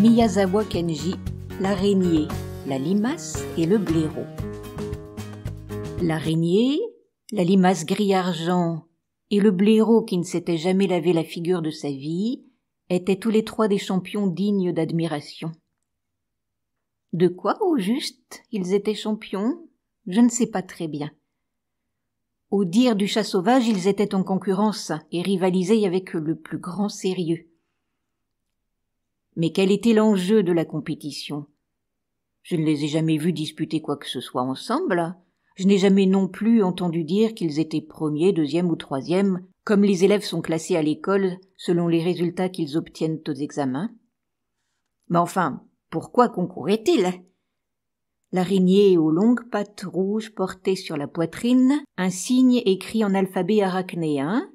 Miyazawa Kenji, l'araignée, la limace et le blaireau. L'araignée, la limace gris-argent et le blaireau qui ne s'était jamais lavé la figure de sa vie étaient tous les trois des champions dignes d'admiration. De quoi, au juste, ils étaient champions? Je ne sais pas très bien. Au dire du chat sauvage, ils étaient en concurrence et rivalisaient avec le plus grand sérieux. Mais quel était l'enjeu de la compétition? Je ne les ai jamais vus disputer quoi que ce soit ensemble. Je n'ai jamais non plus entendu dire qu'ils étaient premiers, deuxième ou troisième, comme les élèves sont classés à l'école selon les résultats qu'ils obtiennent aux examens. Mais enfin, pourquoi concouraient-ils? L'araignée aux longues pattes rouges portait sur la poitrine un signe écrit en alphabet arachnéen.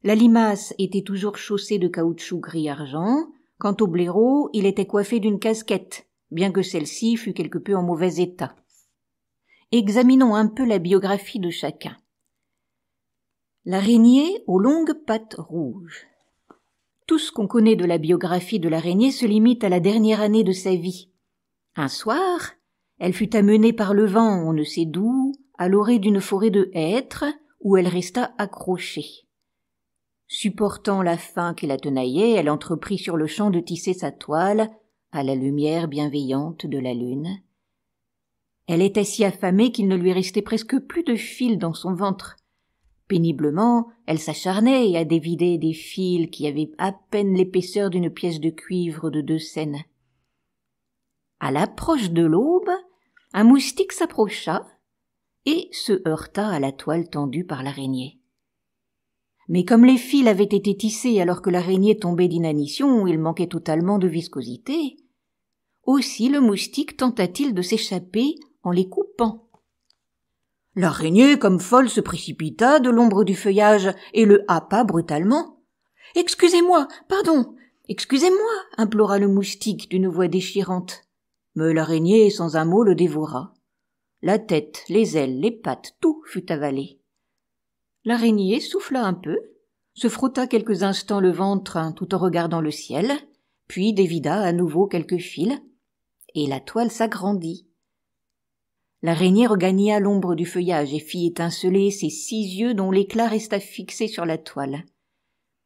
La limace était toujours chaussée de caoutchouc gris-argent. Quant au blaireau, il était coiffé d'une casquette, bien que celle-ci fût quelque peu en mauvais état. Examinons un peu la biographie de chacun. L'araignée aux longues pattes rouges. Tout ce qu'on connaît de la biographie de l'araignée se limite à la dernière année de sa vie. Un soir, elle fut amenée par le vent, on ne sait d'où, à l'orée d'une forêt de hêtres, où elle resta accrochée. Supportant la faim qui la tenaillait, elle entreprit sur le champ de tisser sa toile à la lumière bienveillante de la lune. Elle était si affamée qu'il ne lui restait presque plus de fil dans son ventre. Péniblement, elle s'acharnait à dévider des fils qui avaient à peine l'épaisseur d'une pièce de cuivre de 2 cents. À l'approche de l'aube, un moustique s'approcha et se heurta à la toile tendue par l'araignée. Mais comme les fils avaient été tissés alors que l'araignée tombait d'inanition, il manquait totalement de viscosité. Aussi le moustique tenta-t-il de s'échapper en les coupant. L'araignée, comme folle, se précipita de l'ombre du feuillage et le happa brutalement. « Excusez-moi, pardon, excusez-moi » implora le moustique d'une voix déchirante. Mais l'araignée, sans un mot, le dévora. La tête, les ailes, les pattes, tout fut avalé. L'araignée souffla un peu, se frotta quelques instants le ventre tout en regardant le ciel, puis dévida à nouveau quelques fils, et la toile s'agrandit. L'araignée regagna l'ombre du feuillage et fit étinceler ses 6 yeux dont l'éclat resta fixé sur la toile.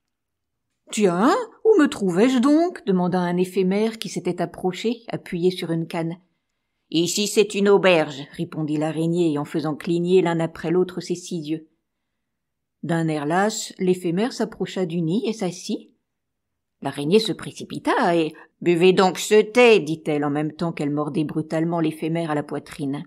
« Tiens, où me trouvais-je donc ?» demanda un éphémère qui s'était approché, appuyé sur une canne. « Ici c'est une auberge » répondit l'araignée en faisant cligner l'un après l'autre ses 6 yeux. D'un air lâche, l'éphémère s'approcha du nid et s'assit. L'araignée se précipita et « Buvez donc ce thé » dit-elle en même temps qu'elle mordait brutalement l'éphémère à la poitrine.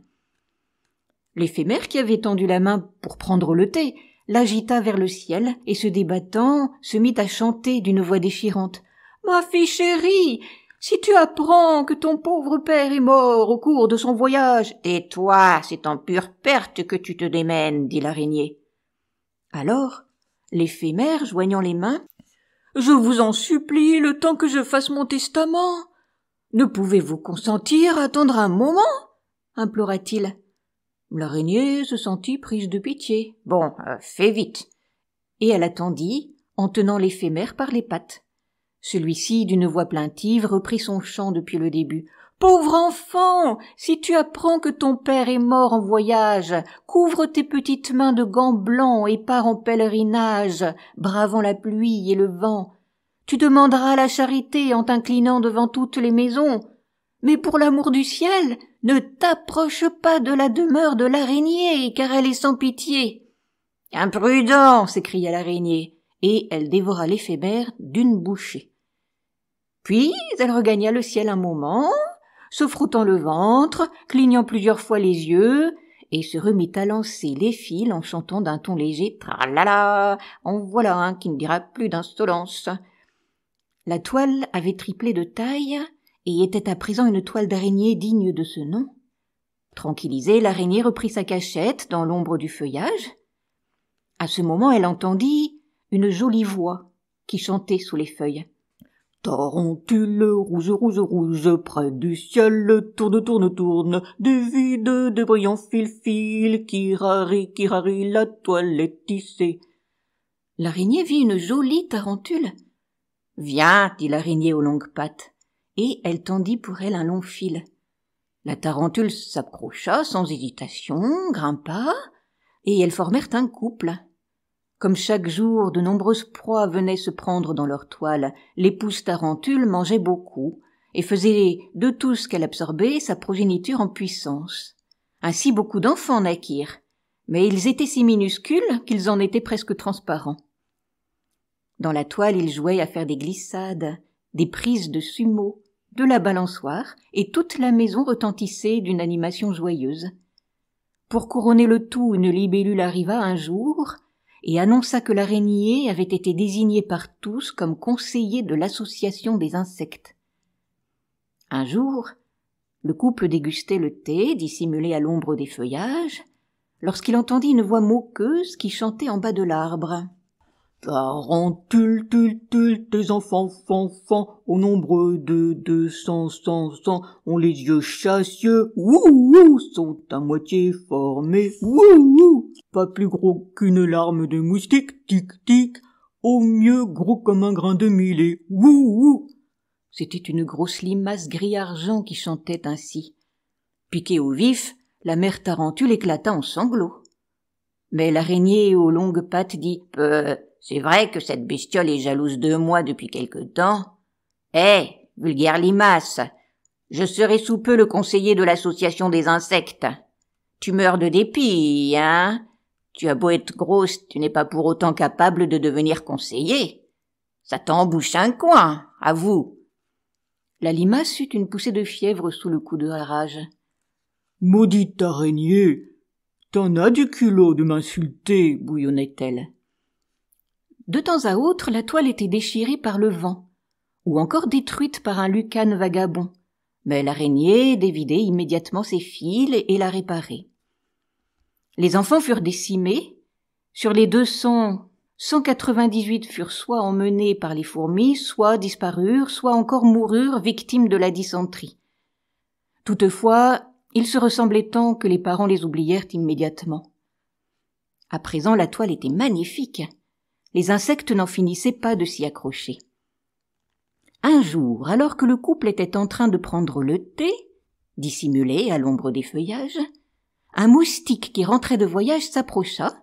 L'éphémère, qui avait tendu la main pour prendre le thé, l'agita vers le ciel et, se débattant, se mit à chanter d'une voix déchirante. « Ma fille chérie, si tu apprends que ton pauvre père est mort au cours de son voyage… »« Tais-toi, c'est en pure perte que tu te démènes, » dit l'araignée. Alors, l'éphémère, joignant les mains, « Je vous en supplie, le temps que je fasse mon testament. Ne pouvez-vous consentir à attendre un moment ?» implora-t-il. L'araignée se sentit prise de pitié. « Bon, fais vite !» Et elle attendit, en tenant l'éphémère par les pattes. Celui-ci, d'une voix plaintive, reprit son chant depuis le début. « Pauvre enfant, si tu apprends que ton père est mort en voyage, couvre tes petites mains de gants blancs et pars en pèlerinage, bravant la pluie et le vent. Tu demanderas la charité en t'inclinant devant toutes les maisons. Mais pour l'amour du ciel, ne t'approche pas de la demeure de l'araignée, car elle est sans pitié. »« Imprudent » s'écria l'araignée, et elle dévora l'éphémère d'une bouchée. Puis elle regagna le ciel un moment, se frottant le ventre, clignant plusieurs fois les yeux, et se remit à lancer les fils en chantant d'un ton léger « Tralala ! En voilà un qui ne dira plus d'insolence !» La toile avait triplé de taille et était à présent une toile d'araignée digne de ce nom. Tranquillisée, l'araignée reprit sa cachette dans l'ombre du feuillage. À ce moment, elle entendit une jolie voix qui chantait sous les feuilles. Tarentule rouge, rouge, rouge, près du ciel, tourne, tourne, tourne, des vides, des brillants fil, kirari, la toile est tissée. L'araignée vit une jolie tarentule. « Viens » dit l'araignée aux longues pattes, et elle tendit pour elle un long fil. La tarentule s'approcha sans hésitation, grimpa, et elles formèrent un couple. Comme chaque jour, de nombreuses proies venaient se prendre dans leur toile, l'épouse tarentule mangeait beaucoup, et faisait de tout ce qu'elle absorbait sa progéniture en puissance. Ainsi beaucoup d'enfants naquirent, mais ils étaient si minuscules qu'ils en étaient presque transparents. Dans la toile, ils jouaient à faire des glissades, des prises de sumo, de la balançoire, et toute la maison retentissait d'une animation joyeuse. Pour couronner le tout, une libellule arriva un jour et annonça que l'araignée avait été désignée par tous comme conseiller de l'association des insectes. Un jour, le couple dégustait le thé, dissimulé à l'ombre des feuillages, lorsqu'il entendit une voix moqueuse qui chantait en bas de l'arbre. Tarentule, tes enfants, au nombre de 200, ont les yeux chassieux, sont à moitié formés, pas plus gros qu'une larme de moustique, tic, au mieux gros comme un grain de millet, C'était une grosse limace gris-argent qui chantait ainsi. Piquée au vif, la mère tarentule éclata en sanglots. Mais l'araignée aux longues pattes dit « C'est vrai que cette bestiole est jalouse de moi depuis quelque temps. Vulgaire limace, je serai sous peu le conseiller de l'association des insectes. Tu meurs de dépit, hein? Tu as beau être grosse, tu n'es pas pour autant capable de devenir conseiller. Ça t'embouche un coin, avoue. » La limace eut une poussée de fièvre sous le coup de la rage. « Maudite araignée, t'en as du culot de m'insulter, » bouillonnait-elle. De temps à autre, la toile était déchirée par le vent, ou encore détruite par un lucane vagabond, mais l'araignée dévidait immédiatement ses fils et la réparait. Les enfants furent décimés. Sur les 200, 198 furent soit emmenés par les fourmis, soit disparurent, soit encore moururent victimes de la dysenterie. Toutefois, ils se ressemblaient tant que les parents les oublièrent immédiatement. À présent, la toile était magnifique. Les insectes n'en finissaient pas de s'y accrocher. Un jour, alors que le couple était en train de prendre le thé, dissimulé à l'ombre des feuillages, un moustique qui rentrait de voyage s'approcha,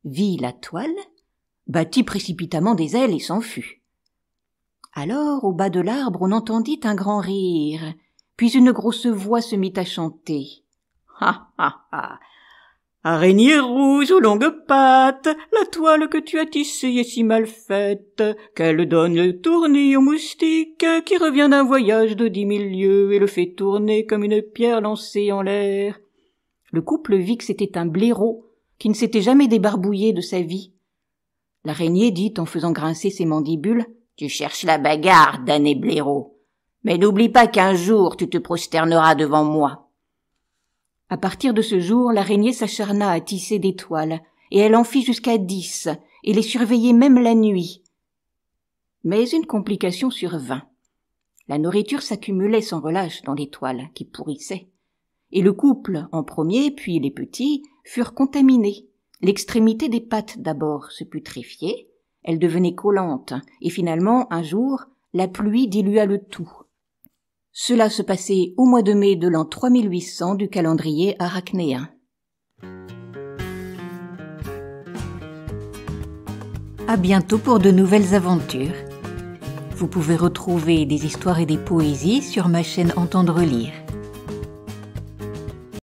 vit la toile, battit précipitamment des ailes et s'en fut. Alors, au bas de l'arbre, on entendit un grand rire, puis une grosse voix se mit à chanter. « Ha, ha, ha ! Araignée rouge aux longues pattes, la toile que tu as tissée est si mal faite, qu'elle donne le tournis au moustique qui revient d'un voyage de 10 000 lieues et le fait tourner comme une pierre lancée en l'air. » Le couple vit que c'était un blaireau qui ne s'était jamais débarbouillé de sa vie. L'araignée dit en faisant grincer ses mandibules « Tu cherches la bagarre, damné blaireau, mais n'oublie pas qu'un jour tu te prosterneras devant moi. » À partir de ce jour, l'araignée s'acharna à tisser des toiles, et elle en fit jusqu'à 10, et les surveillait même la nuit. Mais une complication survint. La nourriture s'accumulait sans relâche dans les toiles, qui pourrissaient. Et le couple, en premier, puis les petits, furent contaminés. L'extrémité des pattes d'abord se putréfiait, elle devenait collante, et finalement, un jour, la pluie dilua le tout. Cela se passait au mois de mai de l'an 3800 du calendrier arachnéen. À bientôt pour de nouvelles aventures. Vous pouvez retrouver des histoires et des poésies sur ma chaîne Entendre lire.